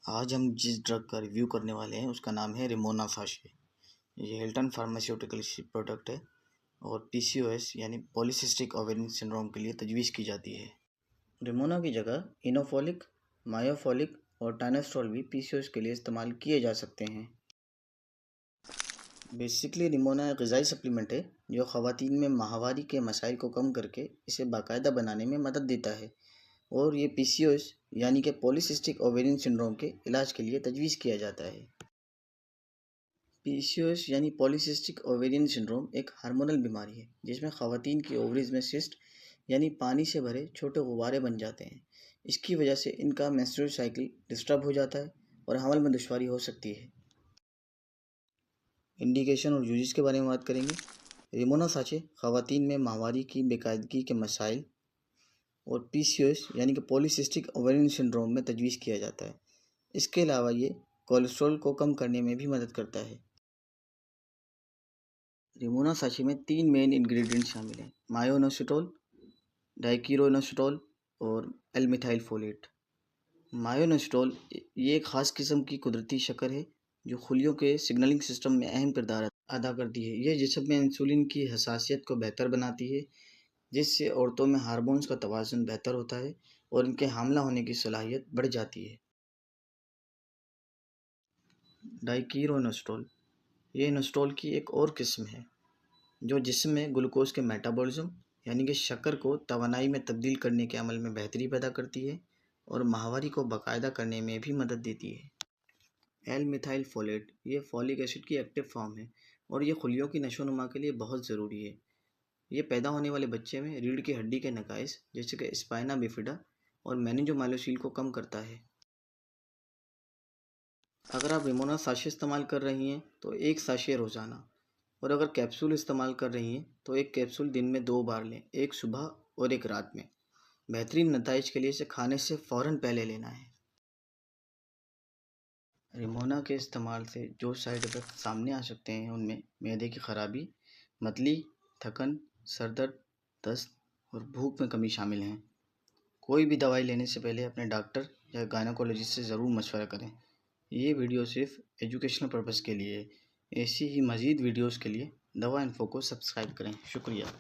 आज हम जिस ड्रग का रिव्यू करने वाले हैं उसका नाम है रिमोना साशे। ये हिल्टन फार्मास्यूटिकल प्रोडक्ट है और पीसीओएस यानी पॉलीसिस्टिक ओवेरियन सिंड्रोम के लिए तजवीज़ की जाती है। रिमोना की जगह इनोफोलिक, मायोफोलिक और टाइनेस्ट्रोल भी पीसीओएस के लिए इस्तेमाल किए जा सकते हैं। बेसिकली रिमोना एक ग़िज़ाई सप्लीमेंट है जो ख़वातीन में माहवारी के मसाइल को कम करके इसे बाकायदा बनाने में मदद देता है और ये पीसीओएस यानी कि पॉलीसिस्टिक ओवेरियन सिंड्रोम के इलाज के लिए तजवीज़ किया जाता है। पीसीओएस यानी पॉलीसिस्टिक ओवेरियन सिंड्रोम एक हार्मोनल बीमारी है जिसमें ख़वातीन की ओवरीज में सिस्ट यानी पानी से भरे छोटे गुब्बारे बन जाते हैं। इसकी वजह से इनका मेंस्ट्रुअल साइकिल डिस्टर्ब हो जाता है और हमल में दुश्वारी हो सकती है। इंडिकेशन और यूजेस के बारे में बात करेंगे। रिमोना साचे ख़वातीन में माहवारी की बेकायदगी के मसाइल और पीसीओएस यानी कि पॉलीसिस्टिक ओवेरियन सिंड्रोम में तजवीज़ किया जाता है। इसके अलावा ये कोलेस्ट्रॉल को कम करने में भी मदद करता है। रिमोना साचे में 3 मेन इंग्रेडिएंट शामिल हैं: मायोइनोसिटोल, डाइकीरोइनोसिटोल और एल-मिथाइल फोलेट। मायोइनोसिटोल ये एक ख़ास किस्म की कुदरती शक्कर है जो खुलियों के सिग्नलिंग सिस्टम में अहम किरदार अदा करती है। यह जिस्म में इंसुलिन की हसासियत को बेहतर बनाती है जिससे औरतों में हार्मोन्स का तवाज़ुन बेहतर होता है और इनके हामला होने की सलाहियत बढ़ जाती है। डाइकीरोइनोसिटोल ये इनोसिटोल की एक और किस्म है जो जिस्म में ग्लूकोज के मेटाबॉलिज्म यानी कि शक्कर को तवानाई में तब्दील करने के अमल में बेहतरी पैदा करती है और माहवारी को बाकायदा करने में भी मदद देती है। एल मिथाइल फोलेट ये फॉलिक एसिड की एक्टिव फॉर्म है और ये खुलियों की नशोनुमा के लिए बहुत ज़रूरी है। ये पैदा होने वाले बच्चे में रीढ़ की हड्डी के नकाइस जैसे कि स्पाइना बिफिडा और मेनिंजोमाइलोसील को कम करता है। अगर आप रिमोना साशे इस्तेमाल कर रही हैं तो एक साशे रोज़ाना, और अगर कैप्सूल इस्तेमाल कर रही हैं तो एक कैप्सूल दिन में 2 बार लें, एक सुबह और एक रात में। बेहतरीन नताइज के लिए इसे खाने से फ़ौरन पहले लेना है। रिमोना के इस्तेमाल से जो साइड इफ़ेक्ट सामने आ सकते हैं उनमें मैदे की ख़राबी, मतली, थकन, सर दर्द, दस्त और भूख में कमी शामिल हैं। कोई भी दवाई लेने से पहले अपने डॉक्टर या गायनेकोलॉजिस्ट से ज़रूर मशवरा करें। ये वीडियो सिर्फ एजुकेशनल पर्पज़ के लिए है। ऐसी ही मज़ीद वीडियोज़ के लिए दवा इन्फो को सब्सक्राइब करें। शुक्रिया।